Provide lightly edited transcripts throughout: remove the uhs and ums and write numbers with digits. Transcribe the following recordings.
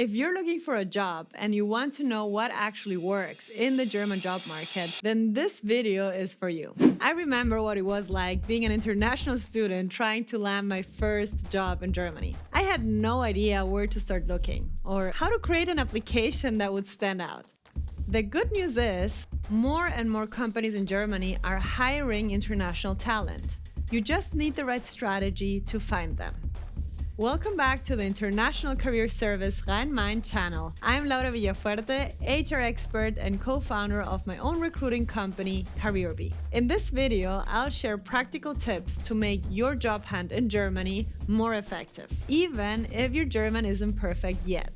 If you're looking for a job and you want to know what actually works in the German job market, then this video is for you. I remember what it was like being an international student trying to land my first job in Germany. I had no idea where to start looking or how to create an application that would stand out. The good news is, more and more companies in Germany are hiring international talent. You just need the right strategy to find them. Welcome back to the International Career Service Rhein-Main channel. I'm Laura Villafuerte, HR expert and co-founder of my own recruiting company, CareerBee. In this video, I'll share practical tips to make your job hunt in Germany more effective, even if your German isn't perfect yet.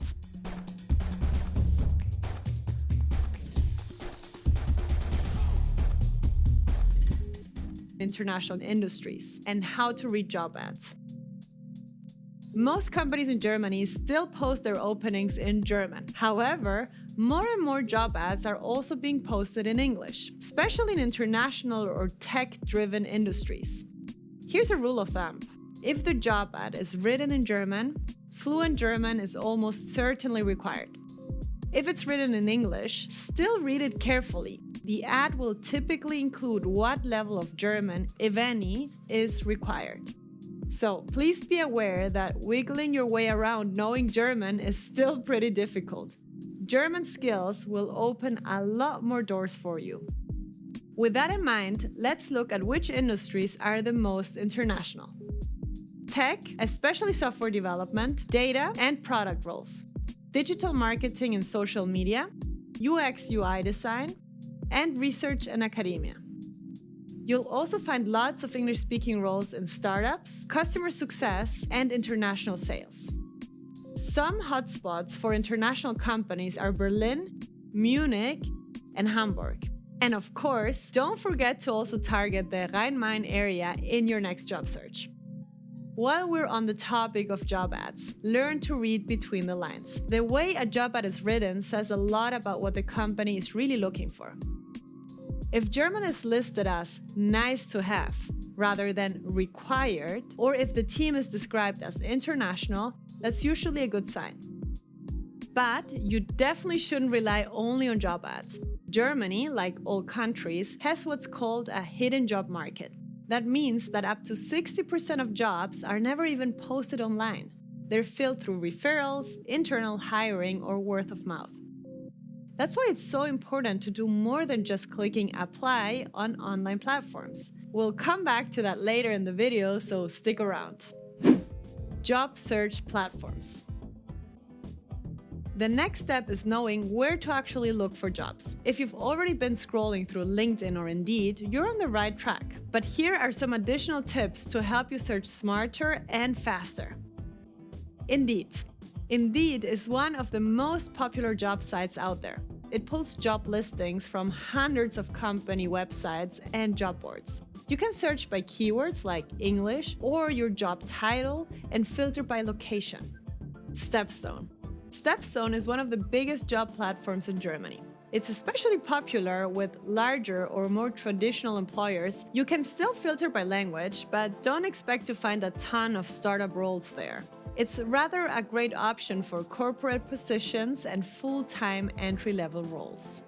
International industries and how to read job ads. Most companies in Germany still post their openings in German. However, more and more job ads are also being posted in English, especially in international or tech-driven industries. Here's a rule of thumb. If the job ad is written in German, fluent German is almost certainly required. If it's written in English, still read it carefully. The ad will typically include what level of German, if any, is required. So please be aware that wiggling your way around knowing German is still pretty difficult. German skills will open a lot more doors for you. With that in mind, let's look at which industries are the most international. Tech, especially software development, data, and product roles. Digital marketing and social media, UX/UI design, and research and academia. You'll also find lots of English-speaking roles in startups, customer success, and international sales. Some hotspots for international companies are Berlin, Munich, and Hamburg. And of course, don't forget to also target the Rhein-Main area in your next job search. While we're on the topic of job ads, learn to read between the lines. The way a job ad is written says a lot about what the company is really looking for. If German is listed as nice to have rather than required, or if the team is described as international, that's usually a good sign. But you definitely shouldn't rely only on job ads. Germany, like all countries, has what's called a hidden job market. That means that up to 60% of jobs are never even posted online. They're filled through referrals, internal hiring, or word of mouth. That's why it's so important to do more than just clicking apply on online platforms. We'll come back to that later in the video, so stick around. Job search platforms. The next step is knowing where to actually look for jobs. If you've already been scrolling through LinkedIn or Indeed, you're on the right track. But here are some additional tips to help you search smarter and faster. Indeed. Indeed is one of the most popular job sites out there. It pulls job listings from hundreds of company websites and job boards. You can search by keywords like English or your job title and filter by location. Stepstone. Stepstone is one of the biggest job platforms in Germany. It's especially popular with larger or more traditional employers. You can still filter by language, but don't expect to find a ton of startup roles there. It's rather a great option for corporate positions and full-time entry-level roles.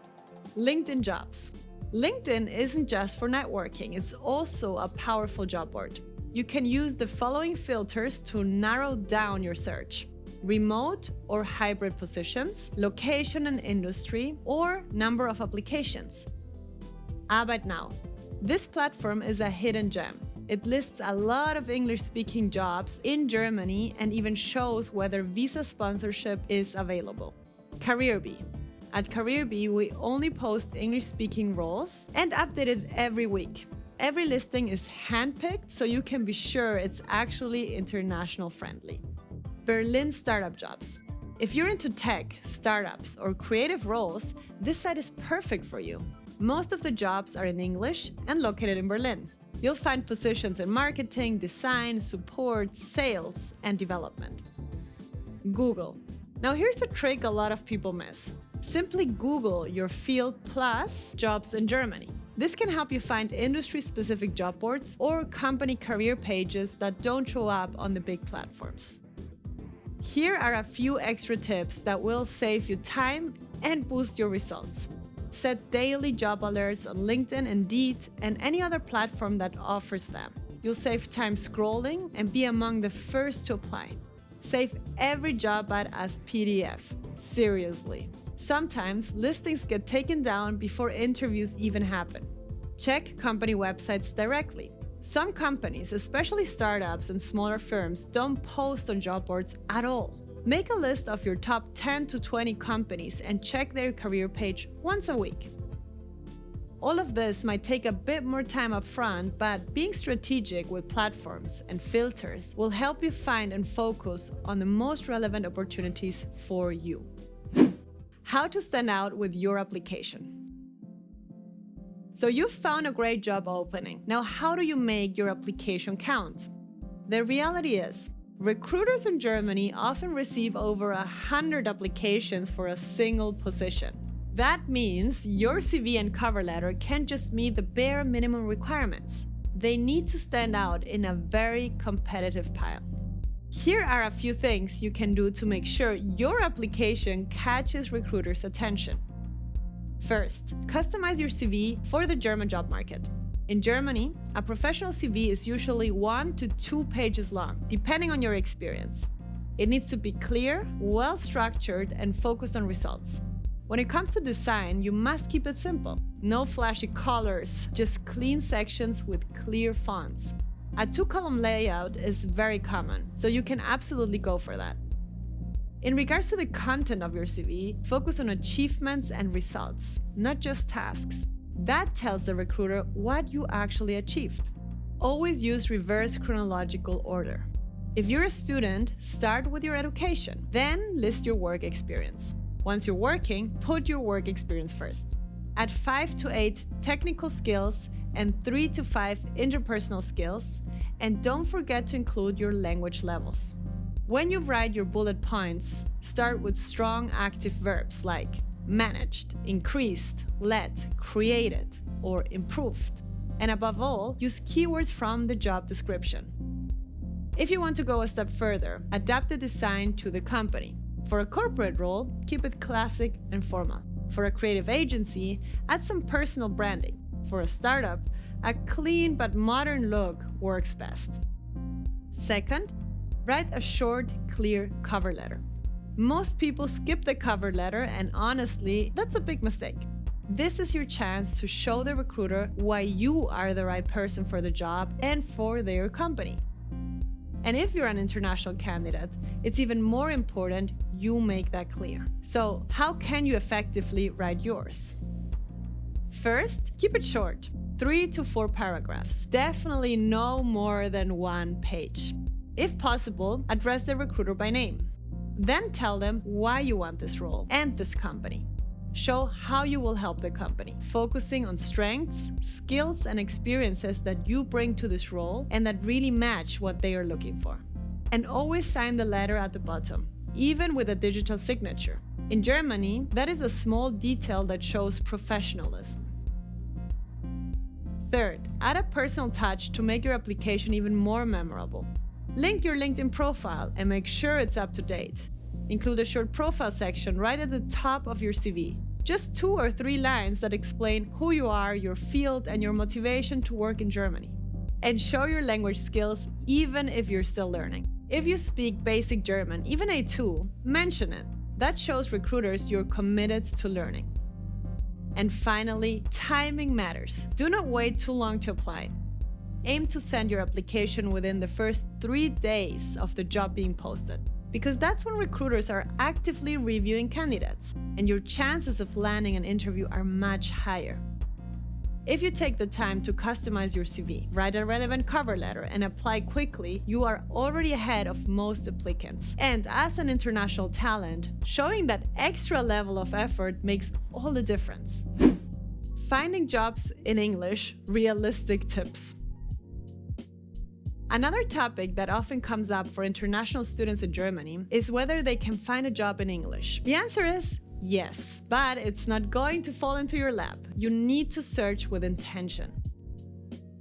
LinkedIn jobs. LinkedIn isn't just for networking, it's also a powerful job board. You can use the following filters to narrow down your search: remote or hybrid positions, location and industry, or number of applications. Arbeit Now. This platform is a hidden gem. It lists a lot of English-speaking jobs in Germany and even shows whether visa sponsorship is available. CareerBee. At CareerBee, we only post English-speaking roles and update it every week. Every listing is handpicked, so you can be sure it's actually international friendly. Berlin Startup Jobs. If you're into tech, startups, or creative roles, this site is perfect for you. Most of the jobs are in English and located in Berlin. You'll find positions in marketing, design, support, sales, and development. Google. Now here's a trick a lot of people miss. Simply Google your field plus jobs in Germany. This can help you find industry-specific job boards or company career pages that don't show up on the big platforms. Here are a few extra tips that will save you time and boost your results. Set daily job alerts on LinkedIn, Indeed, and any other platform that offers them. You'll save time scrolling and be among the first to apply. Save every job ad as PDF. Seriously. Sometimes listings get taken down before interviews even happen. Check company websites directly. Some companies, especially startups and smaller firms, don't post on job boards at all. Make a list of your top 10 to 20 companies and check their career page once a week. All of this might take a bit more time up front, but being strategic with platforms and filters will help you find and focus on the most relevant opportunities for you. How to stand out with your application. So you've found a great job opening. Now, how do you make your application count? The reality is, recruiters in Germany often receive over 100 applications for a single position. That means your CV and cover letter can't just meet the bare minimum requirements. They need to stand out in a very competitive pile. Here are a few things you can do to make sure your application catches recruiters' attention. First, customize your CV for the German job market. In Germany, a professional CV is usually 1 to 2 pages long, depending on your experience. It needs to be clear, well-structured, and focused on results. When it comes to design, you must keep it simple. No flashy colors, just clean sections with clear fonts. A 2-column layout is very common, so you can absolutely go for that. In regards to the content of your CV, focus on achievements and results, not just tasks. That tells the recruiter what you actually achieved. Always use reverse chronological order. If you're a student, start with your education, then list your work experience. Once you're working, put your work experience first. Add 5 to 8 technical skills and 3 to 5 interpersonal skills, and don't forget to include your language levels. When you write your bullet points, start with strong active verbs like managed, increased, led, created, or improved. And above all, use keywords from the job description. If you want to go a step further, adapt the design to the company. For a corporate role, keep it classic and formal. For a creative agency, add some personal branding. For a startup, a clean but modern look works best. Second, write a short, clear cover letter. Most people skip the cover letter, and honestly, that's a big mistake. This is your chance to show the recruiter why you are the right person for the job and for their company. And if you're an international candidate, it's even more important you make that clear. So, how can you effectively write yours? First, keep it short, 3 to 4 paragraphs. Definitely no more than 1 page. If possible, address the recruiter by name. Then tell them why you want this role and this company. Show how you will help the company, focusing on strengths, skills, and experiences that you bring to this role and that really match what they are looking for. And always sign the letter at the bottom, even with a digital signature. In Germany, that is a small detail that shows professionalism. Third, add a personal touch to make your application even more memorable. Link your LinkedIn profile and make sure it's up to date. Include a short profile section right at the top of your CV. Just 2 or 3 lines that explain who you are, your field, and your motivation to work in Germany. And show your language skills even if you're still learning. If you speak basic German, even A2, mention it. That shows recruiters you're committed to learning. And finally, timing matters. Do not wait too long to apply. Aim to send your application within the first 3 days of the job being posted, because that's when recruiters are actively reviewing candidates, and your chances of landing an interview are much higher. If you take the time to customize your CV, write a relevant cover letter, and apply quickly, you are already ahead of most applicants. And as an international talent, showing that extra level of effort makes all the difference. Finding jobs in English, realistic tips. Another topic that often comes up for international students in Germany is whether they can find a job in English. The answer is yes, but it's not going to fall into your lap. You need to search with intention.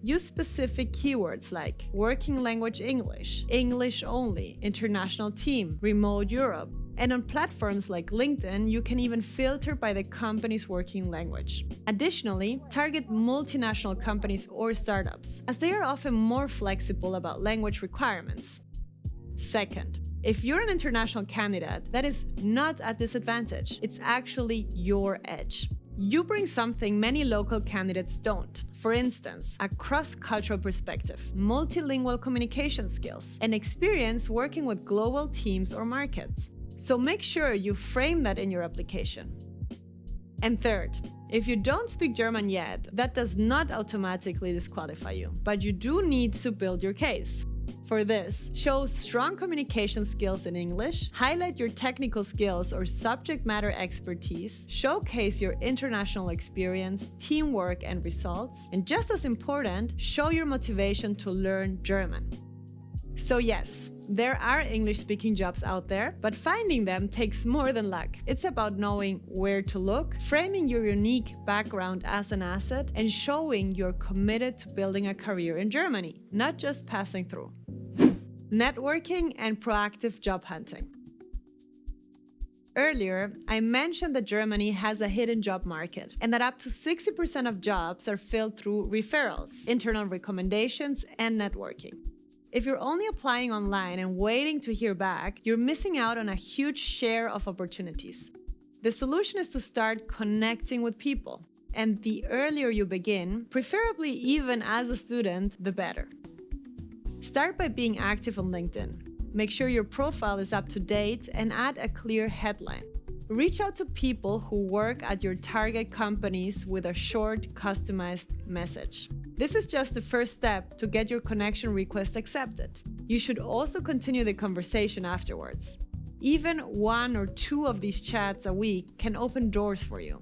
use specific keywords like working language English, English only, international team, remote Europe. And on platforms like LinkedIn, you can even filter by the company's working language. Additionally, target multinational companies or startups, as they are often more flexible about language requirements. Second, if you're an international candidate, that is not a disadvantage. It's actually your edge. You bring something many local candidates don't. For instance, a cross-cultural perspective, multilingual communication skills, and experience working with global teams or markets. So make sure you frame that in your application. And third, if you don't speak German yet, that does not automatically disqualify you, but you do need to build your case. For this, show strong communication skills in English, highlight your technical skills or subject matter expertise, showcase your international experience, teamwork, and results, and just as important, show your motivation to learn German. So yes, there are English-speaking jobs out there, but finding them takes more than luck. It's about knowing where to look, framing your unique background as an asset, and showing you're committed to building a career in Germany, not just passing through. Networking and proactive job hunting. Earlier, I mentioned that Germany has a hidden job market and that up to 60% of jobs are filled through referrals, internal recommendations, and networking. If you're only applying online and waiting to hear back, you're missing out on a huge share of opportunities. The solution is to start connecting with people. And the earlier you begin, preferably even as a student, the better. Start by being active on LinkedIn. Make sure your profile is up to date and add a clear headline. Reach out to people who work at your target companies with a short, customized message. This is just the first step to get your connection request accepted. You should also continue the conversation afterwards. Even 1 or 2 of these chats a week can open doors for you.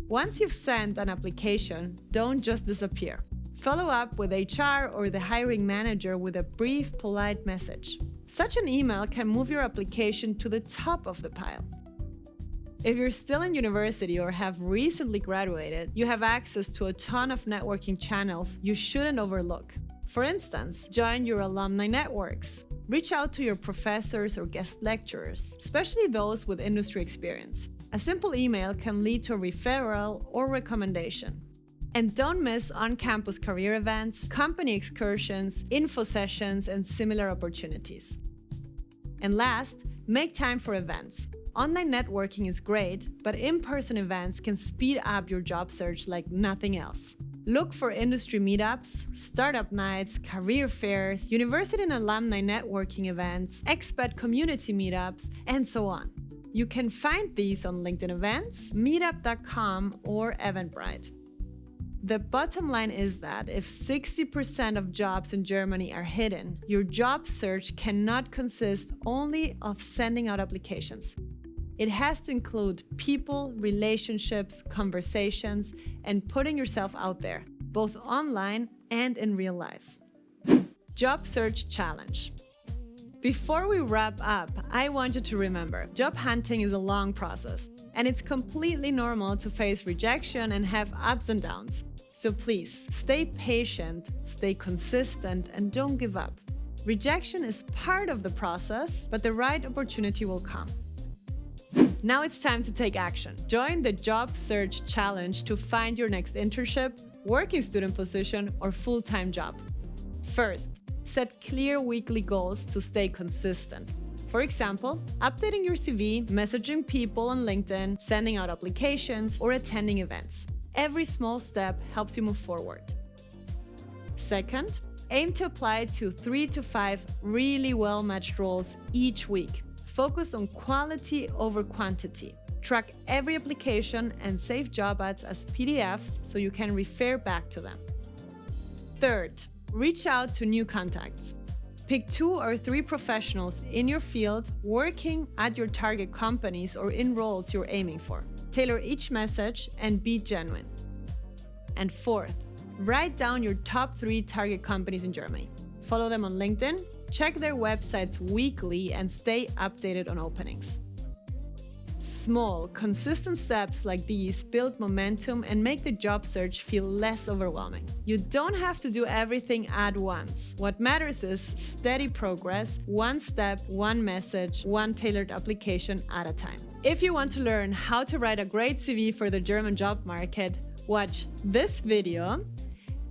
Once you've sent an application, don't just disappear. Follow up with HR or the hiring manager with a brief, polite message. Such an email can move your application to the top of the pile. If you're still in university or have recently graduated, you have access to a ton of networking channels you shouldn't overlook. For instance, join your alumni networks. Reach out to your professors or guest lecturers, especially those with industry experience. A simple email can lead to a referral or recommendation. And don't miss on-campus career events, company excursions, info sessions, and similar opportunities. And last, make time for events. Online networking is great, but in-person events can speed up your job search like nothing else. Look for industry meetups, startup nights, career fairs, university and alumni networking events, expat community meetups, and so on. You can find these on LinkedIn Events, meetup.com, or Eventbrite. The bottom line is that if 60% of jobs in Germany are hidden, your job search cannot consist only of sending out applications. It has to include people, relationships, conversations, and putting yourself out there, both online and in real life. Job Search Challenge. Before we wrap up, I want you to remember, job hunting is a long process, and it's completely normal to face rejection and have ups and downs. So please, stay patient, stay consistent, and don't give up. Rejection is part of the process, but the right opportunity will come. Now it's time to take action. Join the Job Search Challenge to find your next internship, working student position, or full-time job. First, set clear weekly goals to stay consistent. For example, updating your CV, messaging people on LinkedIn, sending out applications, or attending events. Every small step helps you move forward. Second, aim to apply to 3 to 5 really well-matched roles each week. Focus on quality over quantity. Track every application and save job ads as PDFs so you can refer back to them. Third, reach out to new contacts. Pick 2 or 3 professionals in your field working at your target companies or in roles you're aiming for. Tailor each message and be genuine. And fourth, write down your top 3 target companies in Germany. Follow them on LinkedIn, check their websites weekly, and stay updated on openings. Small, consistent steps like these build momentum and make the job search feel less overwhelming. You don't have to do everything at once. What matters is steady progress, one step, one message, one tailored application at a time. If you want to learn how to write a great CV for the German job market, watch this video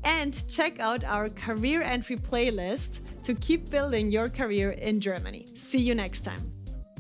and check out our career entry playlist to keep building your career in Germany. See you next time.